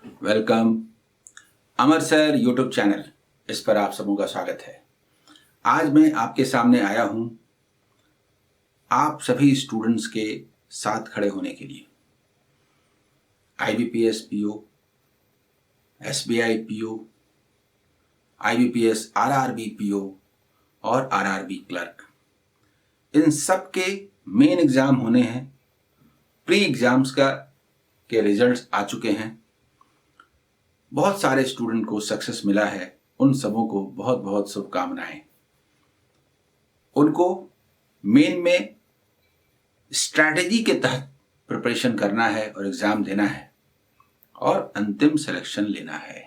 Welcome अमर sir YouTube channel. इस पर आप सबों का स्वागत है। आज मैं आपके सामने आया हूं आप सभी स्टूडेंट्स के साथ खड़े होने के लिए। IBPS PO, SBI PO, IBPS RRB PO और RRB क्लर्क, इन सब के मेन एग्जाम होने हैं। प्री एग्जाम्स के रिजल्ट्स आ चुके हैं। बहुत सारे स्टूडेंट को सक्सेस मिला है। उन सबों को बहुत बहुत शुभकामनाएं। उनको मेन में स्ट्रैटेजी के तहत प्रिपरेशन करना है और एग्जाम देना है और अंतिम सिलेक्शन लेना है।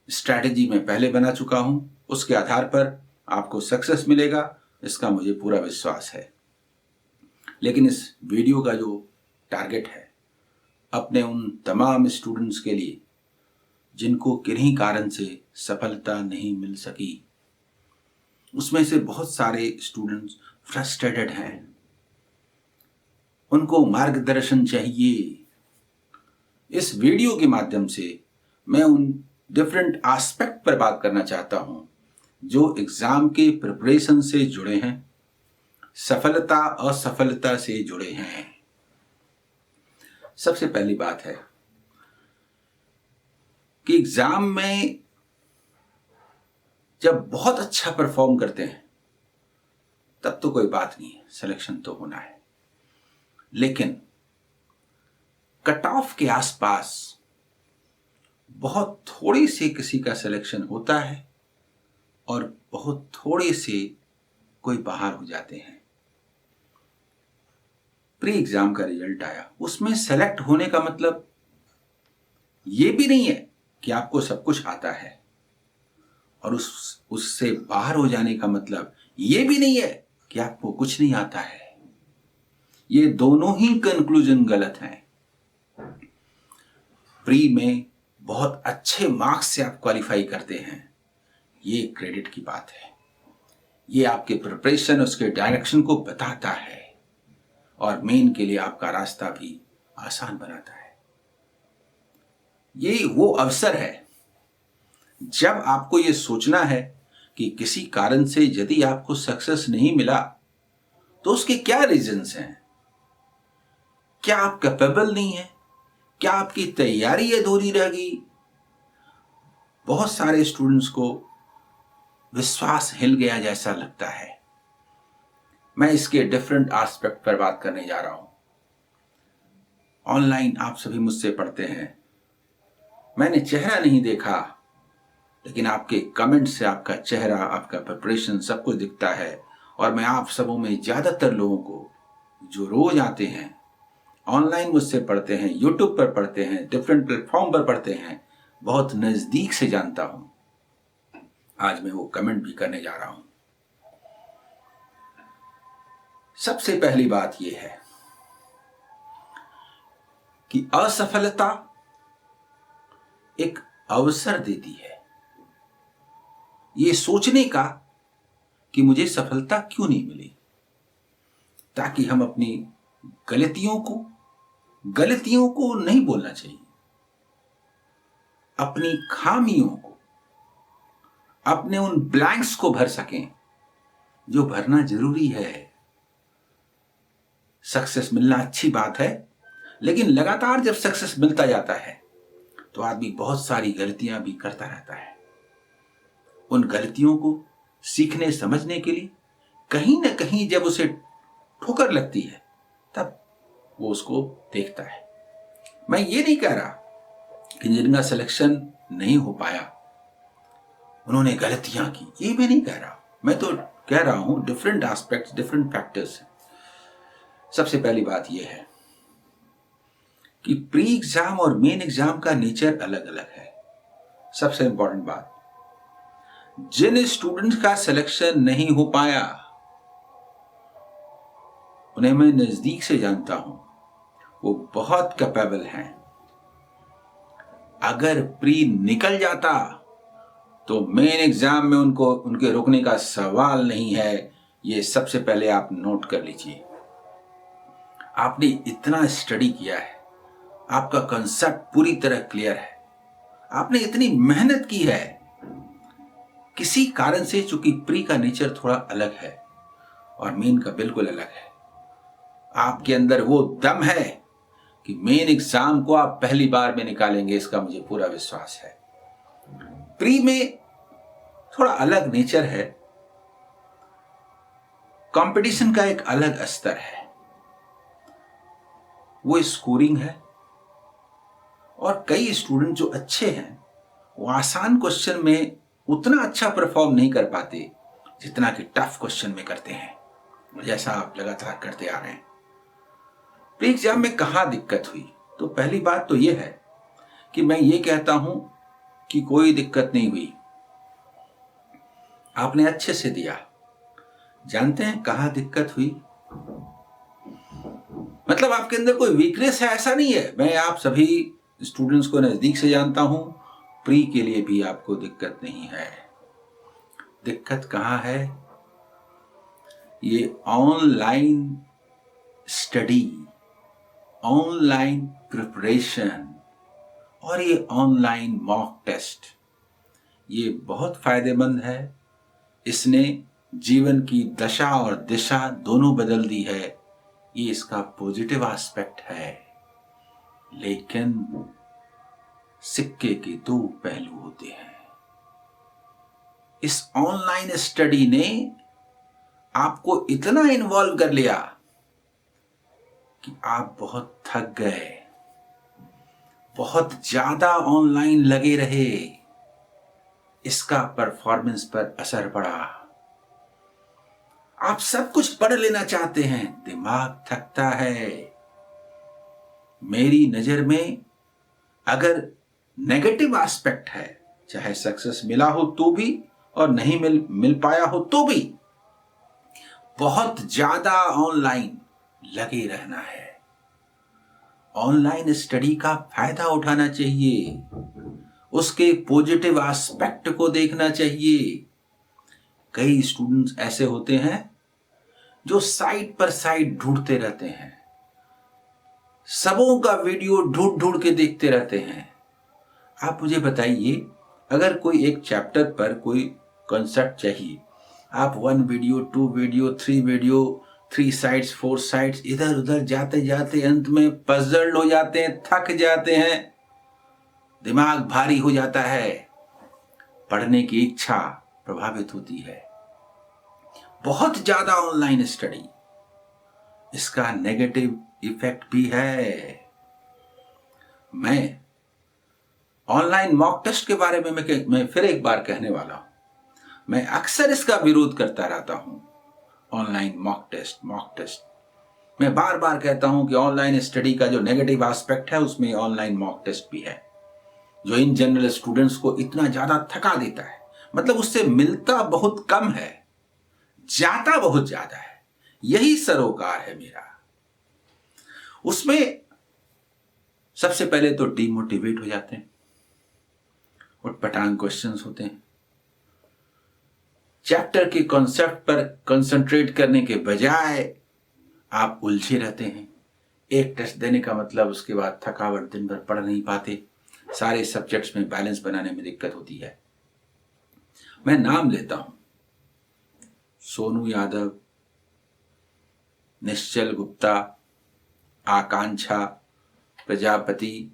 स्ट्रैटेजी मैं पहले बना चुका हूं, उसके आधार पर आपको सक्सेस मिलेगा, इसका मुझे पूरा विश्वास है। लेकिन इस वीडियो का जो टारगेट है, अपने उन तमाम स्टूडेंट्स के लिए जिनको किन्हीं कारण से सफलता नहीं मिल सकी। उसमें से बहुत सारे स्टूडेंट्स फ्रस्ट्रेटेड हैं, उनको मार्गदर्शन चाहिए। इस वीडियो के माध्यम से मैं उन डिफरेंट एस्पेक्ट पर बात करना चाहता हूं जो एग्जाम के प्रिपरेशन से जुड़े हैं, सफलता असफलता से जुड़े हैं। सबसे पहली बात है कि एग्जाम में जब बहुत अच्छा परफॉर्म करते हैं तब तो कोई बात नहीं है, सिलेक्शन तो होना है। लेकिन कट ऑफ के आसपास बहुत थोड़ी से किसी का सिलेक्शन होता है और बहुत थोड़े से कोई बाहर हो जाते हैं। प्री एग्जाम का रिजल्ट आया, उसमें सेलेक्ट होने का मतलब ये भी नहीं है कि आपको सब कुछ आता है, और उससे बाहर हो जाने का मतलब ये भी नहीं है कि आपको कुछ नहीं आता है। ये दोनों ही कंक्लूजन गलत हैं। प्री में बहुत अच्छे मार्क्स से आप क्वालिफाई करते हैं, ये क्रेडिट की बात है। ये आपके प्रिपरेशन, उसके डायरेक्शन को बताता है और मेन के लिए आपका रास्ता भी आसान बनाता है। ये वो अवसर है जब आपको ये सोचना है कि किसी कारण से यदि आपको सक्सेस नहीं मिला तो उसके क्या रीजंस हैं। क्या आप कैपेबल नहीं हैं? क्या आपकी तैयारी अधूरी रह गई? बहुत सारे स्टूडेंट्स को विश्वास हिल गया जैसा लगता है। मैं इसके डिफरेंट एस्पेक्ट पर बात करने जा रहा हूं। ऑनलाइन आप सभी मुझसे पढ़ते हैं, मैंने चेहरा नहीं देखा, लेकिन आपके कमेंट से आपका चेहरा, आपका प्रिपरेशन सब कुछ दिखता है। और मैं आप सबों में ज़्यादातर लोगों को जो रोज आते हैं, ऑनलाइन मुझसे पढ़ते हैं, यूट्यूब पर पढ़ते हैं, डिफरेंट प्लेटफॉर्म पर पढ़ते हैं, बहुत नज़दीक से जानता हूं। आज मैं वो कमेंट भी करने जा रहा हूं। सबसे पहली बात यह है कि असफलता एक अवसर देती है ये सोचने का कि मुझे सफलता क्यों नहीं मिली, ताकि हम अपनी गलतियों को नहीं बोलना चाहिए। अपनी खामियों को, अपने उन ब्लैंक्स को भर सकें जो भरना जरूरी है। सक्सेस मिलना अच्छी बात है, लेकिन लगातार जब सक्सेस मिलता जाता है तो आदमी बहुत सारी गलतियां भी करता रहता है। उन गलतियों को सीखने समझने के लिए कहीं ना कहीं जब उसे ठोकर लगती है तब वो उसको देखता है। मैं ये नहीं कह रहा कि जिनका सिलेक्शन नहीं हो पाया उन्होंने गलतियां की, ये मैं नहीं कह रहा। मैं तो कह रहा हूं डिफरेंट एस्पेक्ट्स, डिफरेंट फैक्टर्स हैं। सबसे पहली बात यह है कि प्री एग्जाम और मेन एग्जाम का नेचर अलग अलग है। सबसे इंपॉर्टेंट बात, जिन स्टूडेंट्स का सिलेक्शन नहीं हो पाया उन्हें मैं नजदीक से जानता हूं, वो बहुत कैपेबल हैं। अगर प्री निकल जाता तो मेन एग्जाम में उनके रुकने का सवाल नहीं है। ये सबसे पहले आप नोट कर लीजिए। आपने इतना स्टडी किया है, आपका कंसेप्ट पूरी तरह क्लियर है, आपने इतनी मेहनत की है। किसी कारण से चूंकि प्री का नेचर थोड़ा अलग है और मेन का बिल्कुल अलग है, आपके अंदर वो दम है कि मेन एग्जाम को आप पहली बार में निकालेंगे, इसका मुझे पूरा विश्वास है। प्री में थोड़ा अलग नेचर है, कंपटीशन का एक अलग स्तर है, वो स्कोरिंग है और कई स्टूडेंट जो अच्छे हैं वो आसान क्वेश्चन में उतना अच्छा परफॉर्म नहीं कर पाते जितना कि टफ क्वेश्चन में करते हैं, जैसा आप लगातार करते आ रहे हैं। प्री एग्जाम में कहाँ दिक्कत हुई? तो पहली बात तो यह है कि मैं ये कहता हूं कि कोई दिक्कत नहीं हुई, आपने अच्छे से दिया। जानते हैं कहाँ दिक्कत हुई? मतलब आपके अंदर कोई वीकनेस है ऐसा नहीं है। मैं आप सभी स्टूडेंट्स को नजदीक से जानता हूं, प्री के लिए भी आपको दिक्कत नहीं है। दिक्कत कहाँ है? ये ऑनलाइन स्टडी, ऑनलाइन प्रिपरेशन और ये ऑनलाइन मॉक टेस्ट, ये बहुत फायदेमंद है। इसने जीवन की दशा और दिशा दोनों बदल दी है, ये इसका पॉजिटिव एस्पेक्ट है। लेकिन सिक्के के दो पहलू होते हैं। इस ऑनलाइन स्टडी ने आपको इतना इन्वॉल्व कर लिया कि आप बहुत थक गए, बहुत ज्यादा ऑनलाइन लगे रहे, इसका परफॉर्मेंस पर असर पड़ा। आप सब कुछ पढ़ लेना चाहते हैं, दिमाग थकता है। मेरी नजर में अगर नेगेटिव एस्पेक्ट है, चाहे सक्सेस मिला हो तो भी और नहीं मिल पाया हो तो भी, बहुत ज्यादा ऑनलाइन लगे रहना है। ऑनलाइन स्टडी का फायदा उठाना चाहिए, उसके पॉजिटिव एस्पेक्ट को देखना चाहिए। कई स्टूडेंट्स ऐसे होते हैं जो साइड पर साइड ढूंढते रहते हैं, सबों का वीडियो ढूंढ ढूंढ के देखते रहते हैं। आप मुझे बताइए, अगर कोई एक चैप्टर पर कोई कॉन्सेप्ट चाहिए, आप 1 video, 2 video, 3 video, 3 sides, 4 sides इधर उधर जाते जाते अंत में पजल्ड हो जाते हैं, थक जाते हैं, दिमाग भारी हो जाता है, पढ़ने की इच्छा प्रभावित होती है। बहुत ज्यादा ऑनलाइन स्टडी, इसका नेगेटिव इफेक्ट भी है। मैं ऑनलाइन मॉक टेस्ट के बारे में मैं फिर एक बार कहने वाला हूं। मैं अक्सर इसका विरोध करता रहता हूं, ऑनलाइन मॉक टेस्ट। मैं बार बार कहता हूं कि ऑनलाइन स्टडी का जो नेगेटिव एस्पेक्ट है उसमें ऑनलाइन मॉक टेस्ट भी है, जो इन जनरल स्टूडेंट्स को इतना ज्यादा थका देता है। मतलब उससे मिलता बहुत कम है, जाता बहुत ज्यादा है। यही सरोकार है मेरा। उसमें सबसे पहले तो डिमोटिवेट हो जाते हैं, उटपटांग क्वेश्चंस होते हैं, चैप्टर के कॉन्सेप्ट पर कंसंट्रेट करने के बजाय आप उलझे रहते हैं। एक टेस्ट देने का मतलब उसके बाद थकावट, दिन भर पढ़ नहीं पाते, सारे सब्जेक्ट्स में बैलेंस बनाने में दिक्कत होती है। मैं नाम लेता हूं, सोनू यादव, निश्चल गुप्ता, आकांक्षा प्रजापति,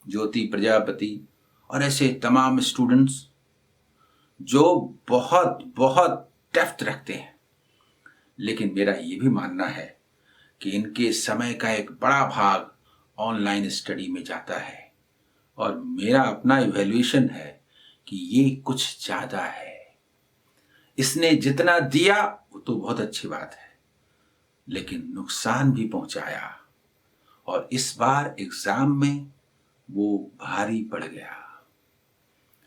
ज्योति प्रजापति और ऐसे तमाम स्टूडेंट्स जो बहुत बहुत डेप्थ रखते हैं। लेकिन मेरा ये भी मानना है कि इनके समय का एक बड़ा भाग ऑनलाइन स्टडी में जाता है, और मेरा अपना इवैल्यूएशन है कि ये कुछ ज्यादा है। इसने जितना दिया वो तो बहुत अच्छी बात है, लेकिन नुकसान भी पहुंचाया, और इस बार एग्जाम में वो भारी पड़ गया।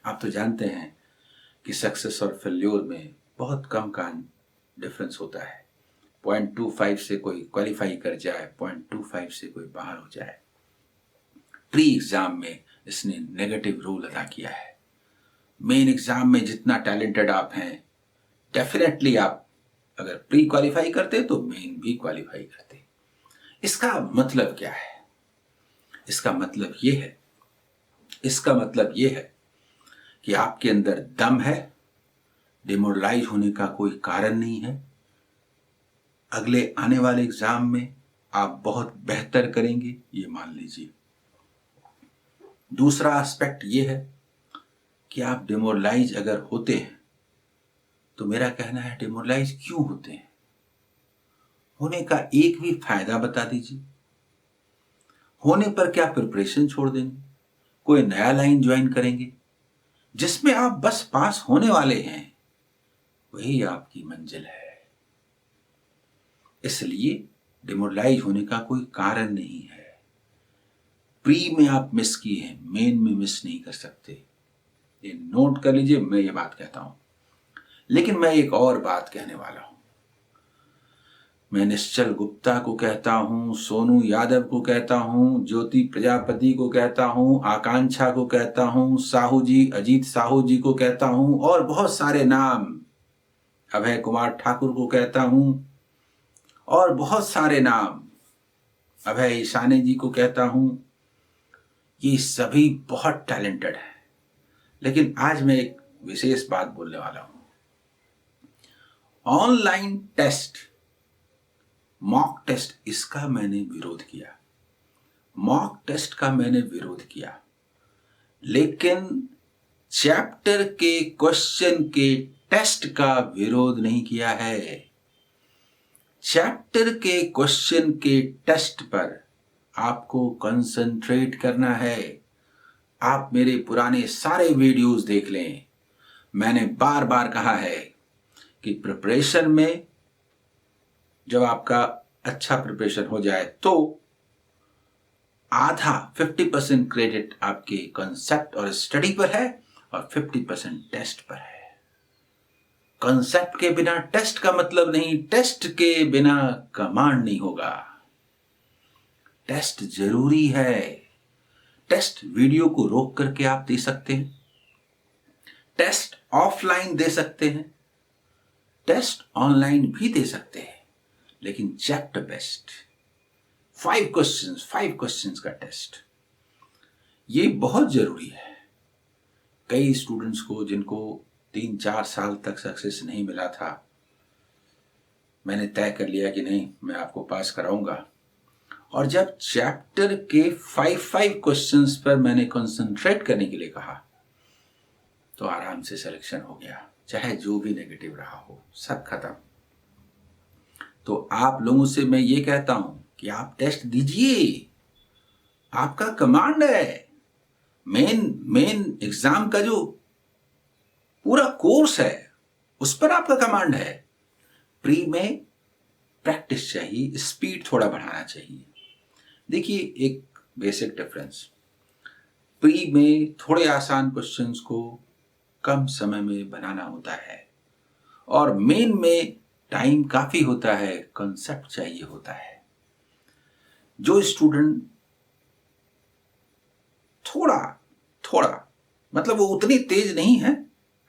आप तो जानते हैं कि सक्सेस और फेल्योर में बहुत कम का डिफरेंस होता है। 0.25 से कोई क्वालिफाई कर जाए, 0.25 से कोई बाहर हो जाए। प्री एग्जाम में इसने नेगेटिव रोल अदा किया है। मेन एग्जाम में जितना टैलेंटेड आप हैं, डेफिनेटली आप अगर प्री क्वालिफाई करते तो मेन भी क्वालिफाई करते। इसका मतलब क्या है? इसका मतलब ये है कि आपके अंदर दम है, डिमोरलाइज होने का कोई कारण नहीं है। अगले आने वाले एग्जाम में आप बहुत बेहतर करेंगे, ये मान लीजिए। दूसरा एस्पेक्ट ये है कि आप डिमोरलाइज अगर होते हैं तो मेरा कहना है डिमोरलाइज क्यों होते हैं, होने का एक भी फायदा बता दीजिए। होने पर क्या प्रिपरेशन छोड़ देंगे, कोई नया लाइन ज्वाइन करेंगे जिसमें आप बस पास होने वाले हैं, वही आपकी मंजिल है। इसलिए डिमोरलाइज होने का कोई कारण नहीं है। प्री में आप मिस किए हैं, मेन में मिस नहीं कर सकते, ये नोट कर लीजिए। मैं ये बात कहता हूं, लेकिन मैं एक और बात कहने वाला हूं। मैं निश्चल गुप्ता को कहता हूं, सोनू यादव को कहता हूं, ज्योति प्रजापति को कहता हूं, आकांक्षा को कहता हूं, साहू जी, अजीत साहू जी को कहता हूं, और बहुत सारे नाम, अभय कुमार ठाकुर को कहता हूं, और बहुत सारे नाम, अभय ईशानी जी को कहता हूं। ये सभी बहुत टैलेंटेड हैं, लेकिन आज मैं एक विशेष बात बोलने वाला हूं। ऑनलाइन टेस्ट, मॉक टेस्ट, इसका मैंने विरोध किया। मॉक टेस्ट का मैंने विरोध किया, लेकिन चैप्टर के क्वेश्चन के टेस्ट का विरोध नहीं किया है। चैप्टर के क्वेश्चन के टेस्ट पर आपको कंसंट्रेट करना है। आप मेरे पुराने सारे वीडियोस देख लें, मैंने बार बार कहा है कि प्रिपरेशन में जब आपका अच्छा प्रिपरेशन हो जाए तो आधा 50% क्रेडिट आपके कॉन्सेप्ट और स्टडी पर है और 50% टेस्ट पर है। कॉन्सेप्ट के बिना टेस्ट का मतलब नहीं, टेस्ट के बिना कमांड नहीं होगा। टेस्ट जरूरी है। टेस्ट वीडियो को रोक करके आप दे सकते हैं, टेस्ट ऑफलाइन दे सकते हैं, टेस्ट ऑनलाइन भी दे सकते हैं, लेकिन चैप्टर बेस्ट 5 क्वेश्चंस का टेस्ट, ये बहुत जरूरी है। कई स्टूडेंट्स को जिनको 3-4 साल तक सक्सेस नहीं मिला था, मैंने तय कर लिया कि नहीं, मैं आपको पास कराऊंगा। और जब चैप्टर के 5 क्वेश्चंस पर मैंने कंसंट्रेट करने के लिए कहा तो आराम से सिलेक्शन हो गया, चाहे जो भी नेगेटिव रहा हो, सब खत्म। तो आप लोगों से मैं ये कहता हूं कि आप टेस्ट दीजिए, आपका कमांड है। मेन एग्जाम का जो पूरा कोर्स है उस पर आपका कमांड है। प्री में प्रैक्टिस चाहिए, स्पीड थोड़ा बढ़ाना चाहिए। देखिए एक बेसिक डिफरेंस, प्री में थोड़े आसान क्वेश्चंस को कम समय में बनाना होता है और मेन में टाइम काफी होता है, कॉन्सेप्ट चाहिए होता है। जो स्टूडेंट थोड़ा मतलब वो उतनी तेज नहीं है,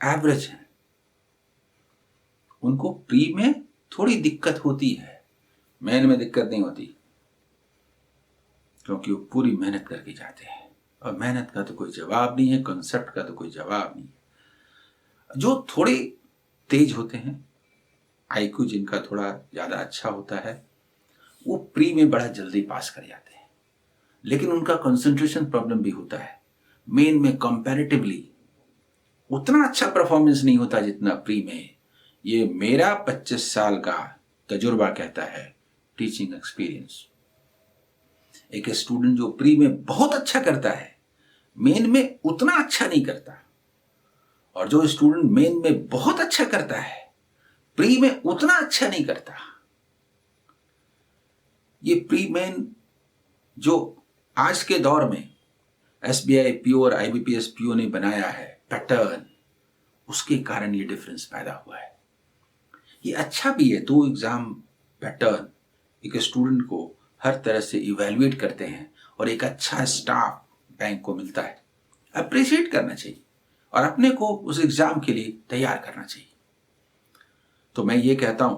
एवरेज है, उनको प्री में थोड़ी दिक्कत होती है, मेन में दिक्कत नहीं होती, क्योंकि वो पूरी मेहनत करके जाते हैं और मेहनत का तो कोई जवाब नहीं है, कॉन्सेप्ट का तो कोई जवाब नहीं है। जो थोड़े तेज होते हैं, आईक्यू जिनका थोड़ा ज्यादा अच्छा होता है, वो प्री में बड़ा जल्दी पास कर जाते हैं, लेकिन उनका कंसंट्रेशन प्रॉब्लम भी होता है। मेन में कंपैरेटिवली उतना अच्छा परफॉर्मेंस नहीं होता जितना प्री में। ये मेरा 25 साल का तजुर्बा कहता है, टीचिंग एक्सपीरियंस। एक स्टूडेंट जो प्री में बहुत अच्छा करता है, मेन में उतना अच्छा नहीं करता, और जो स्टूडेंट मेन में बहुत अच्छा करता है, प्री में उतना अच्छा नहीं करता। ये प्री मेन जो आज के दौर में एसबीआई पीओ और आईबीपीएस पीओ ने बनाया है पैटर्न, उसके कारण ये डिफरेंस पैदा हुआ है। ये अच्छा भी है, 2 एग्जाम पैटर्न एक स्टूडेंट को हर तरह से इवैल्यूएट करते हैं और एक अच्छा स्टाफ बैंक को मिलता है। अप्रिशिएट करना चाहिए और अपने को उस एग्जाम के लिए तैयार करना चाहिए। तो मैं ये कहता हूं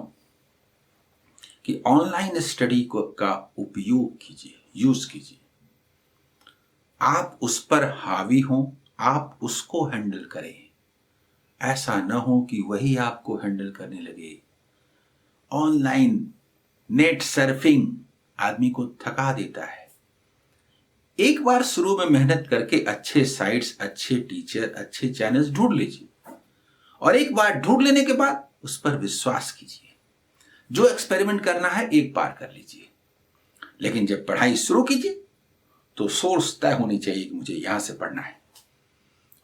कि ऑनलाइन स्टडी का उपयोग कीजिए, यूज कीजिए। आप उस पर हावी हों, आप उसको हैंडल करें। ऐसा न हो कि वही आपको हैंडल करने लगे। ऑनलाइन नेट सर्फिंग आदमी को थका देता है। एक बार शुरू में मेहनत करके अच्छे साइट्स, अच्छे टीचर, अच्छे चैनल्स ढूंढ लीजिए और एक बार ढूंढ लेने के बाद उस पर विश्वास कीजिए। जो एक्सपेरिमेंट करना है एक बार कर लीजिए, लेकिन जब पढ़ाई शुरू कीजिए तो सोर्स तय होनी चाहिए कि मुझे यहां से पढ़ना है,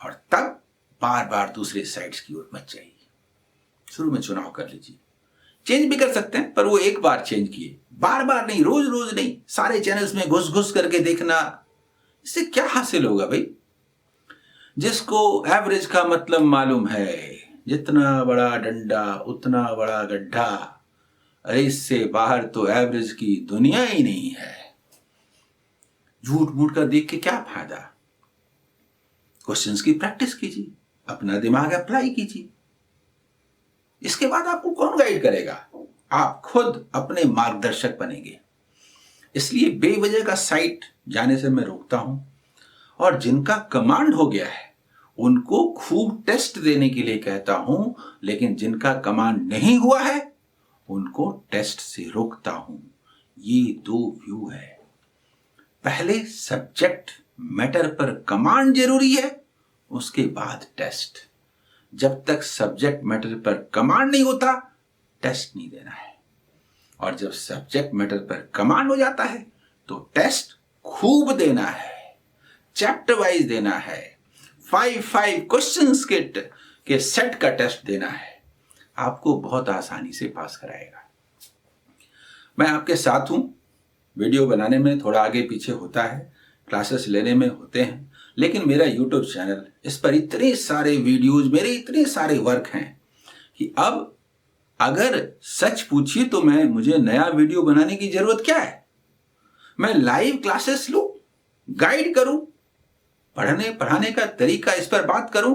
और तब बार बार दूसरे साइट्स की ओर मत जाइए। शुरू में चुनाव कर लीजिए। चेंज भी कर सकते हैं, पर वो एक बार चेंज किए, बार बार नहीं, रोज रोज नहीं। सारे चैनल्स में घुस घुस करके देखना, इससे क्या हासिल होगा भाई? जिसको एवरेज का मतलब मालूम है, जितना बड़ा डंडा उतना बड़ा गड्ढा, अरे इससे बाहर तो एवरेज की दुनिया ही नहीं है। झूठ मूठ का देख के क्या फायदा? क्वेश्चंस की प्रैक्टिस कीजिए, अपना दिमाग अप्लाई कीजिए। इसके बाद आपको कौन गाइड करेगा? आप खुद अपने मार्गदर्शक बनेंगे। इसलिए बेवजह का साइट जाने से मैं रोकता हूं, और जिनका कमांड हो गया है उनको खूब टेस्ट देने के लिए कहता हूं, लेकिन जिनका कमांड नहीं हुआ है उनको टेस्ट से रोकता हूं। ये दो व्यू है। पहले सब्जेक्ट मैटर पर कमांड जरूरी है, उसके बाद टेस्ट। जब तक सब्जेक्ट मैटर पर कमांड नहीं होता, टेस्ट नहीं देना है। और जब सब्जेक्ट मैटर पर कमांड हो जाता है तो टेस्ट खूब देना है, चैप्टर वाइज देना है, 5 क्वेश्चंस के सेट का टेस्ट देना है। आपको बहुत आसानी से पास कराएगा। मैं आपके साथ हूं। वीडियो बनाने में थोड़ा आगे पीछे होता है, क्लासेस लेने में होते हैं, लेकिन मेरा यूट्यूब चैनल, इस पर इतने सारे वीडियोज, मेरे इतने सारे वर्क हैं कि अब अगर सच पूछिए तो मुझे नया वीडियो बनाने की जरूरत क्या है? मैं लाइव क्लासेस लूं, गाइड करूं, पढ़ाने का तरीका इस पर बात करूं,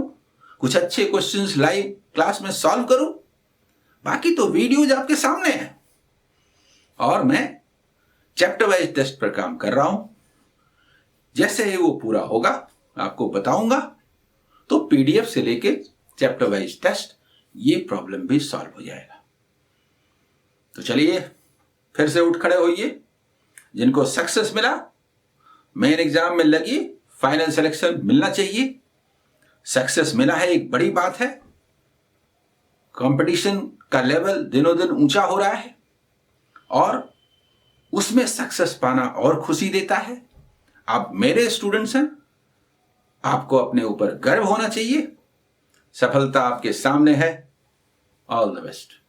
कुछ अच्छे क्वेश्चंस लाइव क्लास में सॉल्व करूं। बाकी तो वीडियोज आपके सामने है, और मैं चैप्टर वाइज टेस्ट पर काम कर रहा हूं। जैसे ही वो पूरा होगा आपको बताऊंगा, तो पीडीएफ से लेके चैप्टर वाइज टेस्ट, ये प्रॉब्लम भी सॉल्व हो जाएगा। तो चलिए फिर से उठ खड़े होइए। जिनको सक्सेस मिला, मेन एग्जाम में लगी, फाइनल सिलेक्शन मिलना चाहिए। सक्सेस मिला है, एक बड़ी बात है। कंपटीशन का लेवल दिनों दिन ऊंचा हो रहा है, और उसमें सक्सेस पाना और खुशी देता है। आप मेरे स्टूडेंट्स हैं, आपको अपने ऊपर गर्व होना चाहिए। सफलता आपके सामने है। All the best.